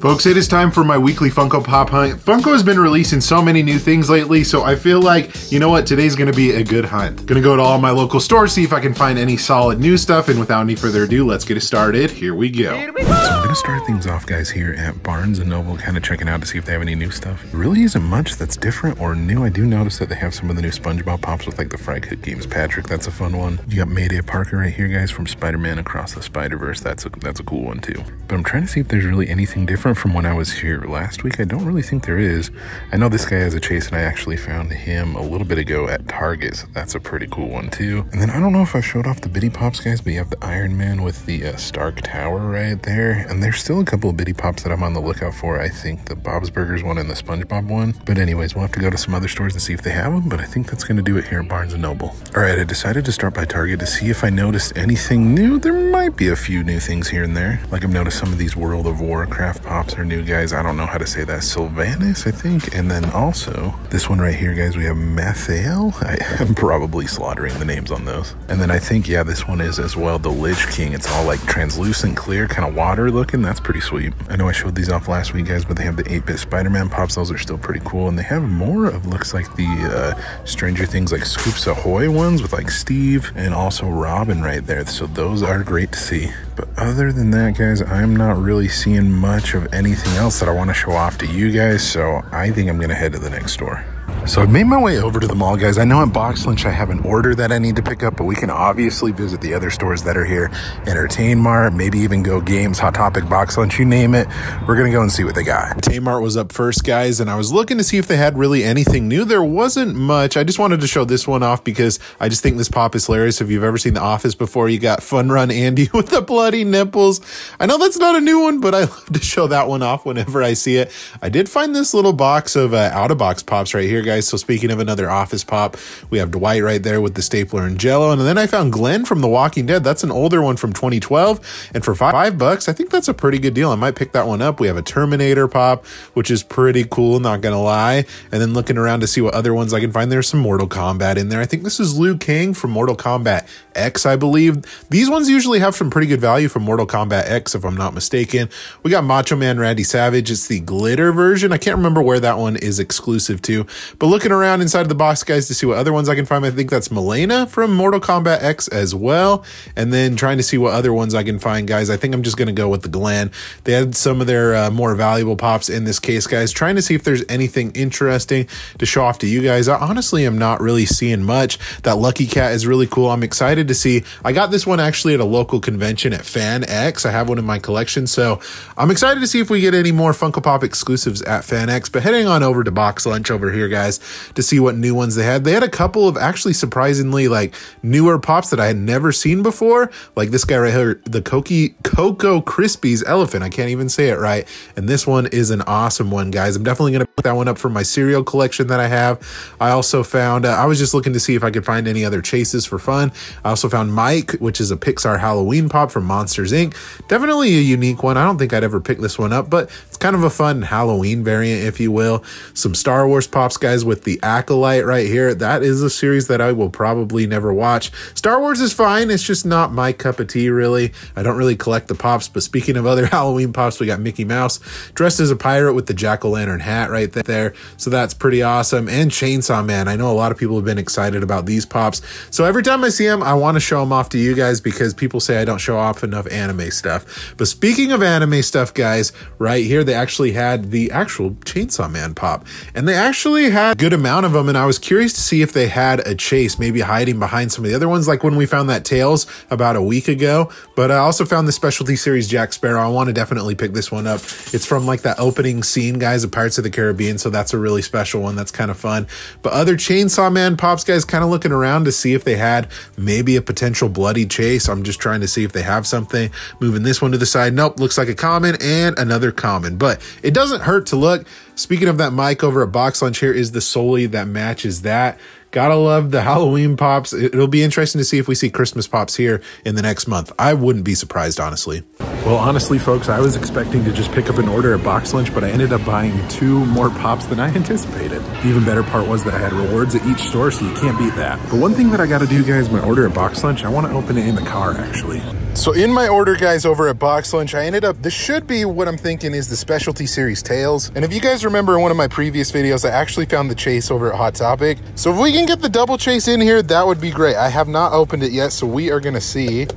Folks, it is time for my weekly Funko Pop hunt. Funko has been releasing so many new things lately, so I feel like, you know what, today's gonna be a good hunt. Gonna go to all my local stores, see if I can find any solid new stuff, and without any further ado, let's get it started. Here we go. So I'm gonna start things off, guys, here at Barnes & Noble, kind of checking out to see if they have any new stuff. There really isn't much that's different or new. I do notice that they have some of the new SpongeBob pops with like the Fry Cook Games Patrick. That's a fun one. You got Mayday Parker right here, guys, from Spider-Man Across the Spider-Verse. That's a cool one too. But I'm trying to see if there's really anything different from when I was here last week. I don't really think there is. I know this guy has a chase, and I actually found him a little bit ago at Target, so that's a pretty cool one too. And then I don't know if I showed off the Bitty Pops, guys, but you have the Iron Man with the Stark Tower right there, and there's still a couple of Bitty Pops that I'm on the lookout for. I think the Bob's Burgers one and the SpongeBob one. But anyways, we'll have to go to some other stores and see if they have them, but I think that's going to do it here at Barnes & Noble. All right, I decided to start by Target to see if I noticed anything new. There might be a few new things here and there. Like I've noticed some of these World of Warcraft pops are new, guys. I don't know how to say that. Sylvanas, I think. And then also this one right here, guys, we have Mathael. I am probably slaughtering the names on those. And then I think, yeah, this one is as well, the Lich King. It's all like translucent, clear, kind of water looking. That's pretty sweet. I know I showed these off last week, guys, but they have the 8-bit Spider-Man pops. Those are still pretty cool. And they have more of, looks like the Stranger Things, like Scoops Ahoy ones with like Steve and also Robin right there. So those are great to see. But other than that, guys, I'm not really seeing much of anything else that I want to show off to you guys, so I think I'm gonna head to the next store. So I've made my way over to the mall, guys. I know at Box Lunch I have an order that I need to pick up, but we can obviously visit the other stores that are here. Entertain Mart, maybe even Go Games, Hot Topic, Box Lunch, you name it. We're gonna go and see what they got. Entertain Mart was up first, guys, and I was looking to see if they had really anything new. There wasn't much. I just wanted to show this one off because I just think this pop is hilarious. If you've ever seen The Office before, you got Fun Run Andy with the bloody nipples. I know that's not a new one, but I love to show that one off whenever I see it. I did find this little box of out-of-box pops right here, guys. So speaking of another Office pop, we have Dwight right there with the stapler and Jello. And then I found Glenn from The Walking Dead. That's an older one from 2012. And for $5, I think that's a pretty good deal. I might pick that one up. We have a Terminator pop, which is pretty cool, not gonna lie. And then looking around to see what other ones I can find. There's some Mortal Kombat in there. I think this is Liu Kang from Mortal Kombat X, I believe. These ones usually have some pretty good value from Mortal Kombat X, if I'm not mistaken. We got Macho Man Randy Savage. It's the glitter version. I can't remember where that one is exclusive to, but looking around inside the box, guys, to see what other ones I can find. I think that's Milena from Mortal Kombat X as well. And then trying to see what other ones I can find, guys. I think I'm just going to go with the Glenn. They had some of their more valuable pops in this case, guys. Trying to see if there's anything interesting to show off to you guys. I honestly am not really seeing much. That Lucky Cat is really cool. I'm excited to see. I got this one actually at a local convention at Fan X. I have one in my collection, so I'm excited to see if we get any more Funko Pop exclusives at Fan X. But heading on over to Box Lunch over here, guys, to see what new ones they had. They had a couple of actually surprisingly like newer pops that I had never seen before. Like this guy right here, the Cocoa Krispies elephant. I can't even say it right. And this one is an awesome one, guys. I'm definitely going to put that one up for my cereal collection that I have. I also found, I was just looking to see if I could find any other chases for fun. I also found Mike, which is a Pixar Halloween pop from Monsters, Inc. Definitely a unique one. I don't think I'd ever pick this one up, but it's kind of a fun Halloween variant, if you will. Some Star Wars pops, guys, with the Acolyte right here. That is a series that I will probably never watch. Star Wars is fine. It's just not my cup of tea, really. I don't really collect the pops, but speaking of other Halloween pops, we got Mickey Mouse dressed as a pirate with the jack-o'-lantern hat right there. So that's pretty awesome. And Chainsaw Man. I know a lot of people have been excited about these pops. So every time I see them, I want to show them off to you guys because people say I don't show off enough anime stuff. But speaking of anime stuff, guys, right here, they actually had the actual Chainsaw Man pop. And they actually had a good amount of them, and I was curious to see if they had a chase, maybe hiding behind some of the other ones, like when we found that Tails about a week ago. But I also found the specialty series Jack Sparrow. I want to definitely pick this one up. It's from like that opening scene, guys, of Pirates of the Caribbean, so that's a really special one. That's kind of fun. But other Chainsaw Man pops, guys, kind of looking around to see if they had maybe a potential bloody chase. I'm just trying to see if they have something. Moving this one to the side. Nope, looks like a common and another common, but it doesn't hurt to look. Speaking of that mic over at Box Lunch, here is the Soli that matches that. Gotta love the Halloween pops. It'll be interesting to see if we see Christmas pops here in the next month. I wouldn't be surprised, honestly. Well, honestly, folks, I was expecting to just pick up an order at Box Lunch, but I ended up buying 2 more pops than I anticipated. The even better part was that I had rewards at each store, so you can't beat that. But one thing that I gotta do, guys, my order at Box Lunch, I wanna open it in the car, actually. So in my order, guys, over at Box Lunch, I ended up, this should be what I'm thinking is the Specialty Series Tails. And if you guys remember in one of my previous videos, I actually found the chase over at Hot Topic. So if we can get the double chase in here, that would be great. I have not opened it yet, so we are gonna see.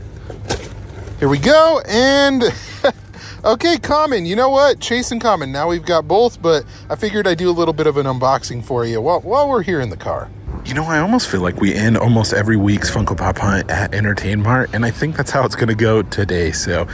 Here we go, and okay, common. You know what? Chase and common. Now we've got both, but I figured I'd do a little bit of an unboxing for you while we're here in the car. You know, I almost feel like we end almost every week's Funko Pop hunt at Entertain Mart, and I think that's how it's going to go today. So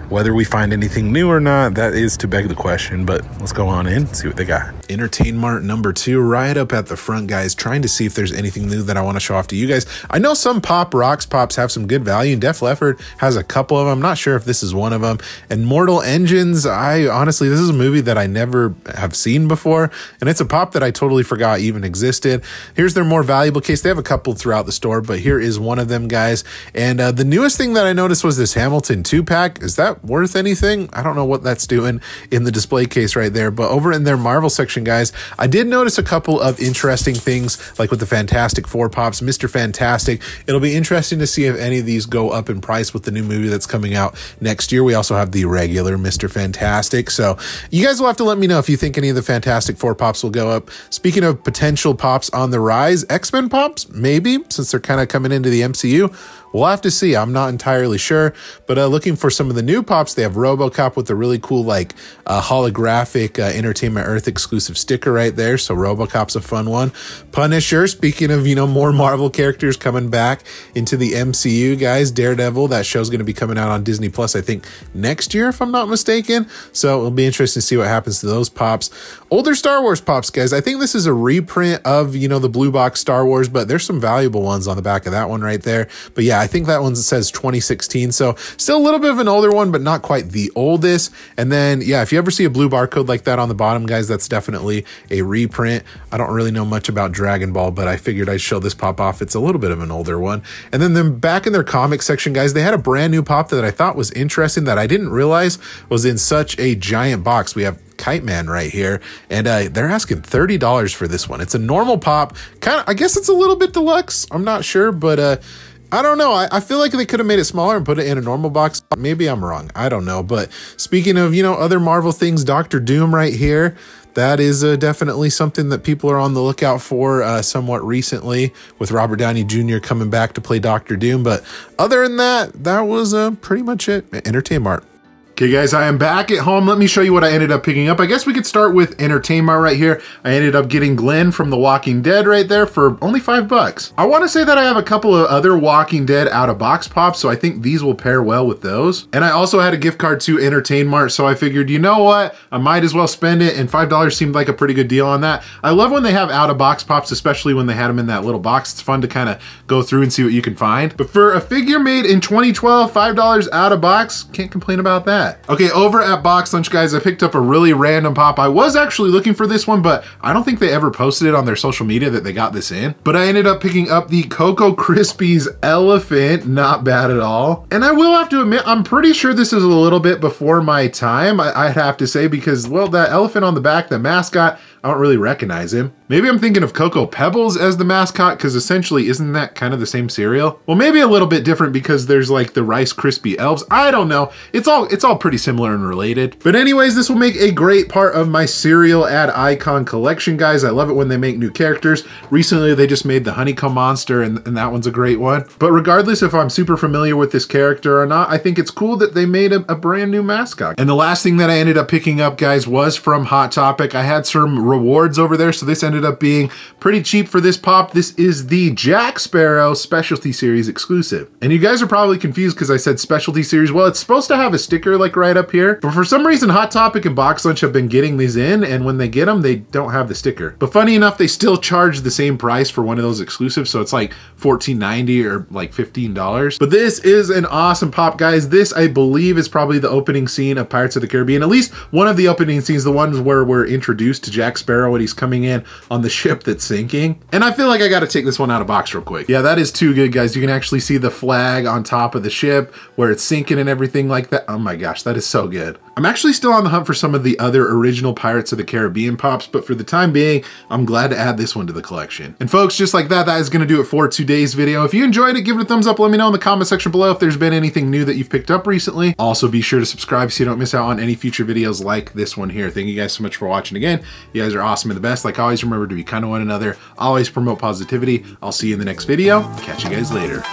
whether we find anything new or not, that is to beg the question, but let's go on in, see what they got. Entertain Mart number 2, right up at the front, guys, trying to see if there's anything new that I want to show off to you guys. I know some Rocks Pops have some good value, and Def Leppard has a couple of them. I'm not sure if this is one of them. And Mortal Engines, honestly, this is a movie that I never have seen before, and it's a pop that I totally forgot even existed. Here's their more valuable case. They have a couple throughout the store, but here is one of them, guys. And the newest thing that I noticed was this Hamilton 2-pack. Is that worth anything? I don't know what that's doing in the display case right there, but over in their Marvel section, guys, I did notice a couple of interesting things, like with the Fantastic Four pops, Mr. Fantastic. It'll be interesting to see if any of these go up in price with the new movie that's coming out next year. We also have the regular Mr. Fantastic, so you guys will have to let me know if you think any of the Fantastic Four pops will go up. Speaking of potential pops on the rise, X-Men pops, maybe, since they're kind of coming into the MCU. We'll have to see. I'm not entirely sure, but looking for some of the new pops, they have RoboCop with the really cool, like, holographic Entertainment Earth exclusive sticker right there. So RoboCop's a fun one. Punisher, speaking of, you know, more Marvel characters coming back into the MCU, guys. Daredevil, that show's going to be coming out on Disney Plus, I think, next year, if I'm not mistaken. So it'll be interesting to see what happens to those pops. Older Star Wars pops, guys. I think this is a reprint of, you know, the blue box Star Wars, but there's some valuable ones on the back of that one right there. But yeah, I think that one says 2016, so still a little bit of an older one, but not quite the oldest. And then, yeah, if you ever see a blue barcode like that on the bottom, guys, that's definitely a reprint. I don't really know much about Dragon Ball, but I figured I'd show this pop off. It's a little bit of an older one. And then back in their comic section, guys, they had a brand new pop that I thought was interesting that I didn't realize was in such a giant box. We have Kite Man right here, and they're asking $30 for this one. It's a normal pop, kind of, I guess it's a little bit deluxe, I'm not sure, but I don't know. I feel like they could have made it smaller and put it in a normal box. Maybe I'm wrong. I don't know. But speaking of, you know, other Marvel things, Doctor Doom right here, that is definitely something that people are on the lookout for somewhat recently, with Robert Downey Jr. coming back to play Doctor Doom. But other than that, that was pretty much it. Entertain Mart. Okay, guys, I am back at home. Let me show you what I ended up picking up. I guess we could start with Entertain Mart right here. I ended up getting Glenn from The Walking Dead right there for only $5. I want to say that I have a couple of other Walking Dead out-of-box pops, so I think these will pair well with those. And I also had a gift card to Entertain Mart, so I figured, you know what? I might as well spend it, and $5 seemed like a pretty good deal on that. I love when they have out-of-box pops, especially when they had them in that little box. It's fun to kind of go through and see what you can find. But for a figure made in 2012, $5 out-of-box, can't complain about that. Okay, over at Box Lunch, guys, I picked up a really random pop. I was actually looking for this one, but I don't think they ever posted it on their social media that they got this in. But I ended up picking up the Cocoa Krispies Elephant. Not bad at all. And I will have to admit, I'm pretty sure this is a little bit before my time, I'd have to say, because, well, that elephant on the back, the mascot, I don't really recognize him. Maybe I'm thinking of Cocoa Pebbles as the mascot, because essentially, isn't that kind of the same cereal? Well, maybe a little bit different because there's like the Rice Krispie Elves. I don't know. It's all pretty similar and related. But anyways, this will make a great part of my cereal ad icon collection, guys. I love it when they make new characters. Recently, they just made the Honeycomb Monster, and that one's a great one. But regardless if I'm super familiar with this character or not, I think it's cool that they made a brand new mascot. And the last thing that I ended up picking up, guys, was from Hot Topic. I had some rewards over there, so this ended up being pretty cheap for this pop. This is the Jack Sparrow Specialty Series exclusive. And you guys are probably confused because I said Specialty Series. Well, it's supposed to have a sticker like right up here, but for some reason Hot Topic and Box Lunch have been getting these in, and when they get them, they don't have the sticker. But funny enough, they still charge the same price for one of those exclusives, so it's like $14.90 or like $15. But this is an awesome pop, guys. This, I believe, is probably the opening scene of Pirates of the Caribbean. At least one of the opening scenes, the ones where we're introduced to Jack Sparrow when he's coming in on the ship that's sinking. And I feel like I got to take this one out of box real quick. Yeah, that is too good, guys. You can actually see the flag on top of the ship where it's sinking and everything like that. Oh my gosh, that is so good. I'm actually still on the hunt for some of the other original Pirates of the Caribbean pops, but for the time being, I'm glad to add this one to the collection. And folks, just like that is gonna do it for today's video. If you enjoyed it, give it a thumbs up. Let me know in the comment section below if there's been anything new that you've picked up recently. Also, be sure to subscribe so you don't miss out on any future videos like this one here. Thank you guys so much for watching again. You guys are awesome and the best. Like always, remember to be kind to one another. Always promote positivity. I'll see you in the next video. Catch you guys later.